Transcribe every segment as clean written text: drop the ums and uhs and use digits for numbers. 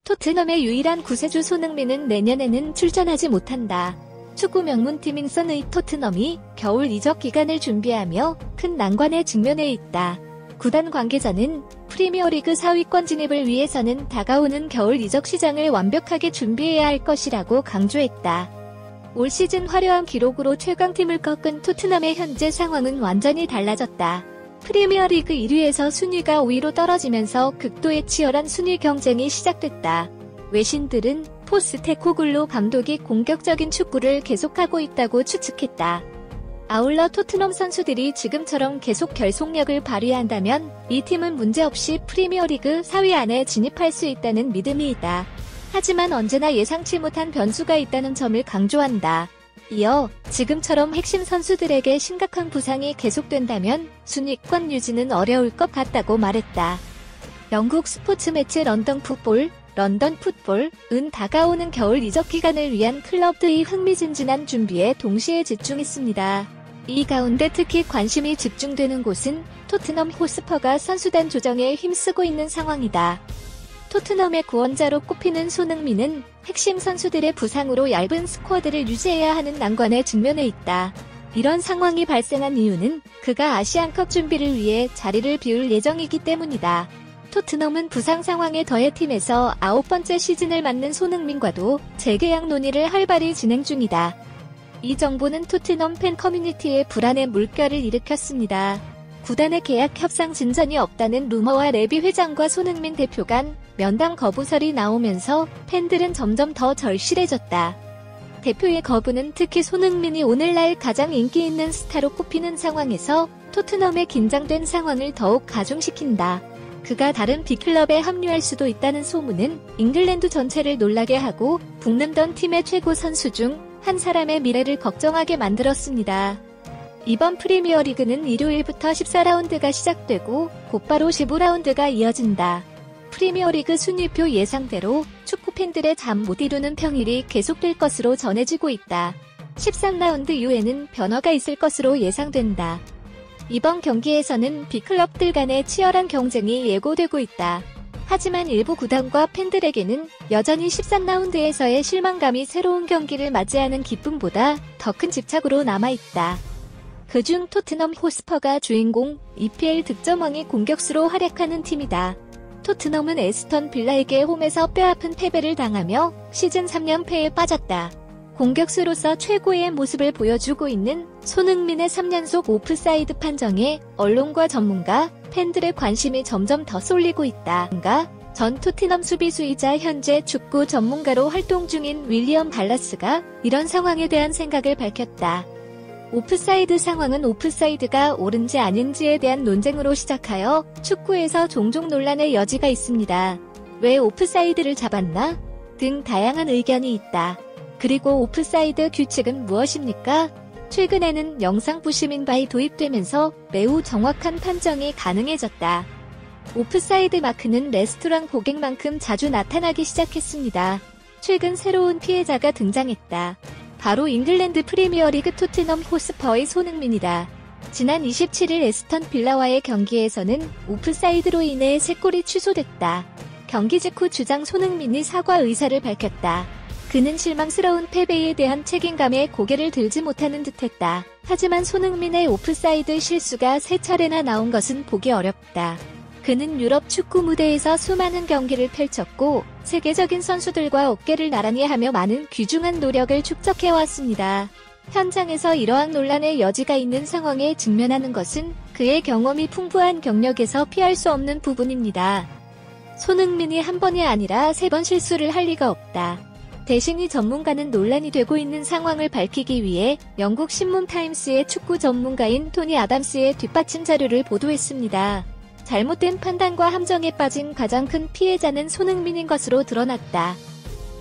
토트넘의 유일한 구세주 손흥민은 내년에는 출전하지 못한다. 축구 명문팀인 선의 토트넘이 겨울 이적 기간을 준비하며 큰 난관에 직면해 있다. 구단 관계자는 프리미어리그 4위권 진입을 위해서는 다가오는 겨울 이적 시장을 완벽하게 준비해야 할 것이라고 강조했다. 올 시즌 화려한 기록으로 최강팀을 꺾은 토트넘의 현재 상황은 완전히 달라졌다. 프리미어리그 1위에서 순위가 5위로 떨어지면서 극도의 치열한 순위 경쟁이 시작됐다. 외신들은 포스테코글루 감독이 공격적인 축구를 계속하고 있다고 추측했다. 아울러 토트넘 선수들이 지금처럼 계속 결속력을 발휘한다면 이 팀은 문제없이 프리미어리그 4위 안에 진입할 수 있다는 믿음이 있다. 하지만 언제나 예상치 못한 변수가 있다는 점을 강조한다. 이어 지금처럼 핵심 선수들에게 심각한 부상이 계속된다면 순위권 유지는 어려울 것 같다고 말했다. 영국 스포츠 매체 런던 풋볼은 다가오는 겨울 이적 기간을 위한 클럽들의 흥미진진한 준비에 동시에 집중했습니다. 이 가운데 특히 관심이 집중되는 곳은 토트넘 호스퍼가 선수단 조정에 힘쓰고 있는 상황이다. 토트넘의 구원자로 꼽히는 손흥민은 핵심 선수들의 부상으로 얇은 스쿼드를 유지해야 하는 난관에 직면해 있다. 이런 상황이 발생한 이유는 그가 아시안컵 준비를 위해 자리를 비울 예정이기 때문이다. 토트넘은 부상 상황에 더해 팀에서 9번째 시즌을 맞는 손흥민과도 재계약 논의를 활발히 진행 중이다. 이 정보는 토트넘 팬 커뮤니티에 불안의 물결을 일으켰습니다. 구단의 계약 협상 진전이 없다는 루머와 레비 회장과 손흥민 대표 간 면담 거부설이 나오면서 팬들은 점점 더 절실해졌다. 대표의 거부는 특히 손흥민이 오늘날 가장 인기 있는 스타로 꼽히는 상황에서 토트넘의 긴장된 상황을 더욱 가중시킨다. 그가 다른 빅클럽에 합류할 수도 있다는 소문은 잉글랜드 전체를 놀라게 하고 북름던 팀의 최고 선수 중 한 사람의 미래를 걱정하게 만들었습니다. 이번 프리미어리그는 일요일부터 14라운드가 시작되고 곧바로 15라운드가 이어진다. 프리미어리그 순위표 예상대로 축구 팬들의 잠 못 이루는 평일이 계속될 것으로 전해지고 있다. 13라운드 이후에는 변화가 있을 것으로 예상된다. 이번 경기에서는 빅클럽들 간의 치열한 경쟁이 예고되고 있다. 하지만 일부 구단과 팬들에게는 여전히 13라운드에서의 실망감이 새로운 경기를 맞이하는 기쁨보다 더 큰 집착으로 남아있다. 그중 토트넘 호스퍼가 주인공 EPL 득점왕이 공격수로 활약하는 팀이다. 토트넘은 에스턴 빌라에게 홈에서 뼈아픈 패배를 당하며 시즌 3연패에 빠졌다. 공격수로서 최고의 모습을 보여주고 있는 손흥민의 3연속 오프사이드 판정에 언론과 전문가, 팬들의 관심이 점점 더 쏠리고 있다. 전 토트넘 수비수이자 현재 축구 전문가로 활동 중인 윌리엄 달라스가 이런 상황에 대한 생각을 밝혔다. 오프사이드 상황은 오프사이드가 옳은지 아닌지에 대한 논쟁으로 시작하여 축구에서 종종 논란의 여지가 있습니다. 왜 오프사이드를 잡았나? 등 다양한 의견이 있다. 그리고 오프사이드 규칙은 무엇입니까? 최근에는 영상 부시민바이 도입되면서 매우 정확한 판정이 가능해졌다. 오프사이드 마크는 레스토랑 고객만큼 자주 나타나기 시작했습니다. 최근 새로운 피해자가 등장했다. 바로 잉글랜드 프리미어리그 토트넘 호스퍼의 손흥민이다. 지난 27일 에스턴 빌라와의 경기에서는 오프사이드로 인해 3골이 취소됐다. 경기 직후 주장 손흥민이 사과 의사를 밝혔다. 그는 실망스러운 패배에 대한 책임감에 고개를 들지 못하는 듯했다. 하지만 손흥민의 오프사이드 실수가 3차례나 나온 것은 보기 어렵다. 그는 유럽 축구 무대에서 수많은 경기를 펼쳤고 세계적인 선수들과 어깨를 나란히 하며 많은 귀중한 노력을 축적해왔습니다. 현장에서 이러한 논란의 여지가 있는 상황에 직면하는 것은 그의 경험이 풍부한 경력에서 피할 수 없는 부분입니다. 손흥민이 한 번이 아니라 3번 실수를 할 리가 없다. 대신 이 전문가는 논란이 되고 있는 상황을 밝히기 위해 영국 신문 타임스의 축구 전문가인 토니 아담스의 뒷받침 자료를 보도했습니다. 잘못된 판단과 함정에 빠진 가장 큰 피해자는 손흥민인 것으로 드러났다.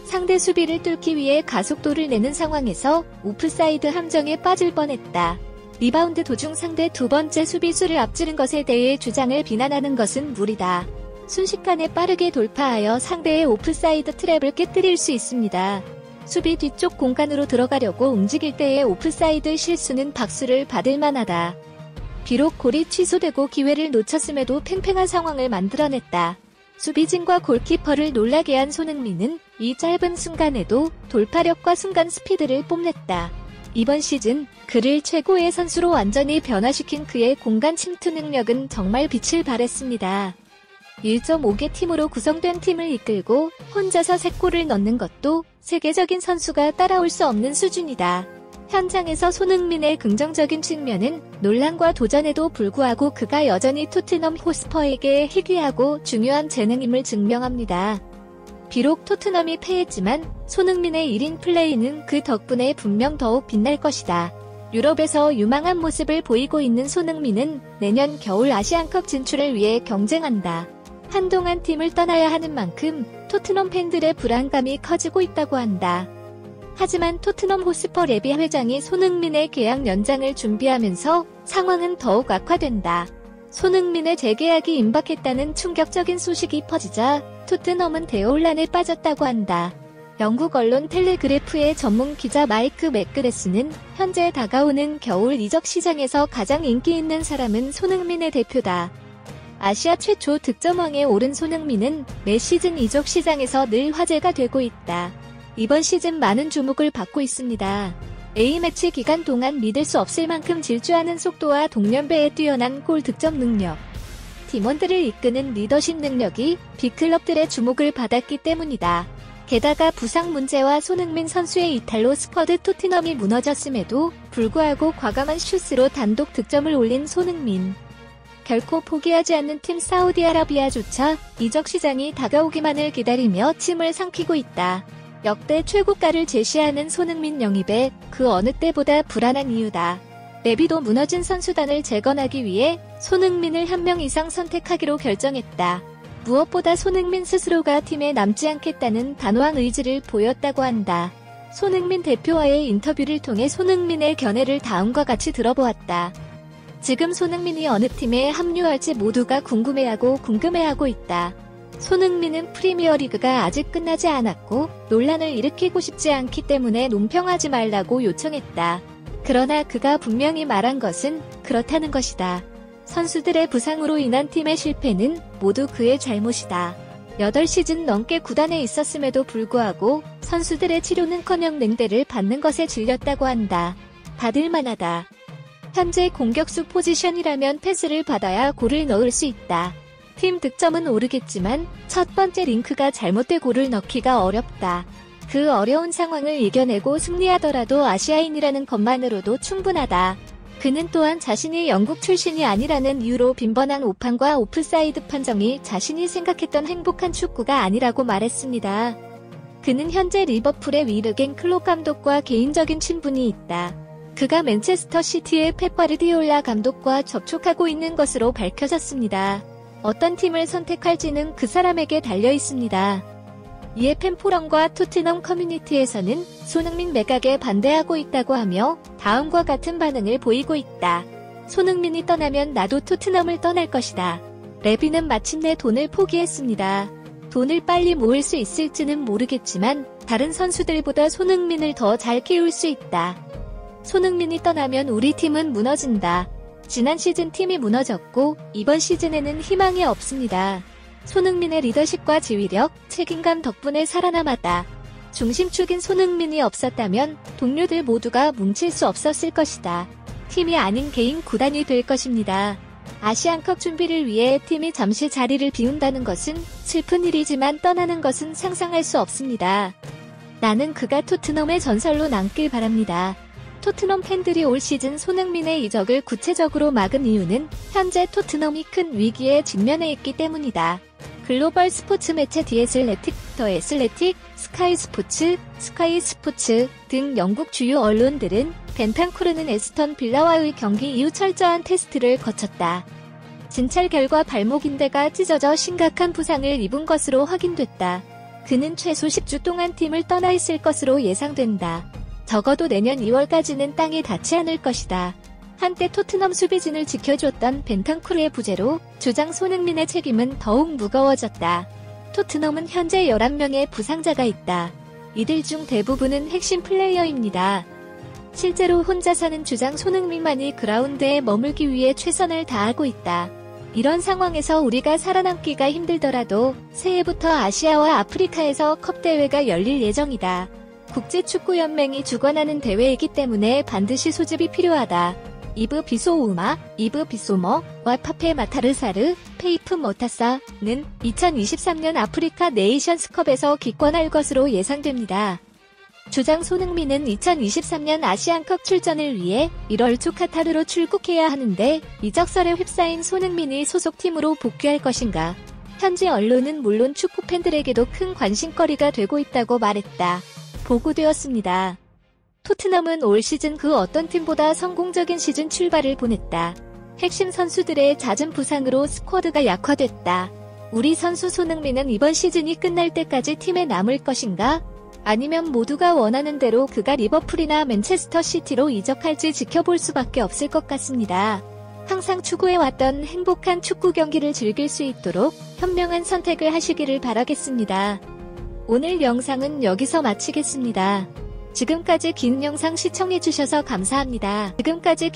상대 수비를 뚫기 위해 가속도를 내는 상황에서 오프사이드 함정에 빠질 뻔했다. 리바운드 도중 상대 2번째 수비수를 앞지른 것에 대해 주장을 비난하는 것은 무리다. 순식간에 빠르게 돌파하여 상대의 오프사이드 트랩을 깨뜨릴 수 있습니다. 수비 뒤쪽 공간으로 들어가려고 움직일 때의 오프사이드 실수는 박수를 받을 만하다. 비록 골이 취소되고 기회를 놓쳤음에도 팽팽한 상황을 만들어냈다. 수비진과 골키퍼를 놀라게 한 손흥민은 이 짧은 순간에도 돌파력과 순간 스피드를 뽐냈다. 이번 시즌 그를 최고의 선수로 완전히 변화시킨 그의 공간 침투 능력은 정말 빛을 발했습니다. 1.5개 팀으로 구성된 팀을 이끌고 혼자서 3골을 넣는 것도 세계적인 선수가 따라올 수 없는 수준이다. 현장에서 손흥민의 긍정적인 측면은 논란과 도전에도 불구하고 그가 여전히 토트넘 호스퍼에게 희귀하고 중요한 재능임을 증명합니다. 비록 토트넘이 패했지만 손흥민의 1인 플레이는 그 덕분에 분명 더욱 빛날 것이다. 유럽에서 유망한 모습을 보이고 있는 손흥민은 내년 겨울 아시안컵 진출을 위해 경쟁한다. 한동안 팀을 떠나야 하는 만큼 토트넘 팬들의 불안감이 커지고 있다고 한다. 하지만 토트넘 호스퍼 레비 회장이 손흥민의 계약 연장을 준비하면서 상황은 더욱 악화된다. 손흥민의 재계약이 임박했다는 충격적인 소식이 퍼지자 토트넘은 대혼란에 빠졌다고 한다. 영국 언론 텔레그래프의 전문 기자 마이크 맥그레스는 현재 다가오는 겨울 이적 시장에서 가장 인기 있는 사람은 손흥민의 대표다. 아시아 최초 득점왕에 오른 손흥민은 매 시즌 이적 시장에서 늘 화제가 되고 있다. 이번 시즌 많은 주목을 받고 있습니다. A매치 기간 동안 믿을 수 없을 만큼 질주하는 속도와 동년배의 뛰어난 골 득점 능력, 팀원들을 이끄는 리더십 능력이 빅클럽들의 주목을 받았기 때문이다. 게다가 부상 문제와 손흥민 선수의 이탈로 스쿼드 토트넘이 무너졌음에도 불구하고 과감한 슛으로 단독 득점을 올린 손흥민. 결코 포기하지 않는 팀 사우디아라비아조차 이적 시장이 다가오기만을 기다리며 침을 삼키고 있다. 역대 최고가를 제시하는 손흥민 영입에 그 어느 때보다 불안한 이유다. 레비도 무너진 선수단을 재건하기 위해 손흥민을 한 명 이상 선택하기로 결정했다. 무엇보다 손흥민 스스로가 팀에 남지 않겠다는 단호한 의지를 보였다고 한다. 손흥민 대표와의 인터뷰를 통해 손흥민의 견해를 다음과 같이 들어보았다. 지금 손흥민이 어느 팀에 합류할지 모두가 궁금해하고 있다. 손흥민은 프리미어리그가 아직 끝나지 않았고 논란을 일으키고 싶지 않기 때문에 논평하지 말라고 요청했다. 그러나 그가 분명히 말한 것은 그렇다는 것이다. 선수들의 부상으로 인한 팀의 실패는 모두 그의 잘못이다. 8시즌 넘게 구단에 있었음에도 불구하고 선수들의 치료는커녕 냉대를 받는 것에 질렸다고 한다. 받을 만하다. 현재 공격수 포지션이라면 패스를 받아야 골을 넣을 수 있다. 팀 득점은 오르겠지만 첫 번째 링크가 잘못돼 골을 넣기가 어렵다. 그 어려운 상황을 이겨내고 승리하더라도 아시아인이라는 것만으로도 충분하다. 그는 또한 자신이 영국 출신이 아니라는 이유로 빈번한 오판과 오프사이드 판정이 자신이 생각했던 행복한 축구가 아니라고 말했습니다. 그는 현재 리버풀의 위르겐 클롭 감독과 개인적인 친분이 있다. 그가 맨체스터 시티의 펩 과르디올라 감독과 접촉하고 있는 것으로 밝혀졌습니다. 어떤 팀을 선택할지는 그 사람에게 달려 있습니다. 이에 팬포럼과 토트넘 커뮤니티에서는 손흥민 매각에 반대하고 있다고 하며 다음과 같은 반응을 보이고 있다. 손흥민이 떠나면 나도 토트넘을 떠날 것이다. 레비는 마침내 돈을 포기했습니다. 돈을 빨리 모을 수 있을지는 모르겠지만 다른 선수들보다 손흥민을 더 잘 키울 수 있다. 손흥민이 떠나면 우리 팀은 무너진다. 지난 시즌 팀이 무너졌고 이번 시즌에는 희망이 없습니다. 손흥민의 리더십과 지휘력, 책임감 덕분에 살아남았다. 중심축인 손흥민이 없었다면 동료들 모두가 뭉칠 수 없었을 것이다. 팀이 아닌 개인 구단이 될 것입니다. 아시안컵 준비를 위해 팀이 잠시 자리를 비운다는 것은 슬픈 일이지만 떠나는 것은 상상할 수 없습니다. 나는 그가 토트넘의 전설로 남길 바랍니다. 토트넘 팬들이 올 시즌 손흥민의 이적을 구체적으로 막은 이유는 현재 토트넘이 큰 위기에 직면해 있기 때문이다. 글로벌 스포츠 매체 디 애슬레틱, 더 애슬레틱, 스카이 스포츠 등 영국 주요 언론들은 벤탄쿠르는 에스턴 빌라와의 경기 이후 철저한 테스트를 거쳤다. 진찰 결과 발목 인대가 찢어져 심각한 부상을 입은 것으로 확인됐다. 그는 최소 10주 동안 팀을 떠나 있을 것으로 예상된다. 적어도 내년 2월까지는 땅에 닿지 않을 것이다. 한때 토트넘 수비진을 지켜줬던 벤탄쿠르의 부재로 주장 손흥민의 책임은 더욱 무거워졌다. 토트넘은 현재 11명의 부상자가 있다. 이들 중 대부분은 핵심 플레이어입니다. 실제로 혼자 사는 주장 손흥민만이 그라운드에 머물기 위해 최선을 다하고 있다. 이런 상황에서 우리가 살아남기가 힘들더라도 새해부터 아시아와 아프리카에서 컵 대회가 열릴 예정이다. 국제축구연맹이 주관하는 대회이기 때문에 반드시 소집이 필요하다. 이브 비소우마, 이브 비소머와 파페 마타르사르, 페이프 모타사는 2023년 아프리카 네이션스컵에서 기권할 것으로 예상됩니다. 주장 손흥민은 2023년 아시안컵 출전을 위해 1월 초 카타르로 출국해야 하는데 이적설에 휩싸인 손흥민이 소속팀으로 복귀할 것인가? 현지 언론은 물론 축구 팬들에게도 큰 관심거리가 되고 있다고 말했다. 보고되었습니다. 토트넘은 올 시즌 그 어떤 팀보다 성공적인 시즌 출발을 보냈다. 핵심 선수들의 잦은 부상으로 스쿼드가 약화됐다. 우리 선수 손흥민은 이번 시즌이 끝날 때까지 팀에 남을 것인가? 아니면 모두가 원하는 대로 그가 리버풀이나 맨체스터 시티로 이적할지 지켜볼 수밖에 없을 것 같습니다. 항상 추구해왔던 행복한 축구 경기를 즐길 수 있도록 현명한 선택을 하시기를 바라겠습니다. 오늘 영상은 여기서 마치겠습니다. 지금까지 긴 영상 시청해주셔서 감사합니다. 지금까지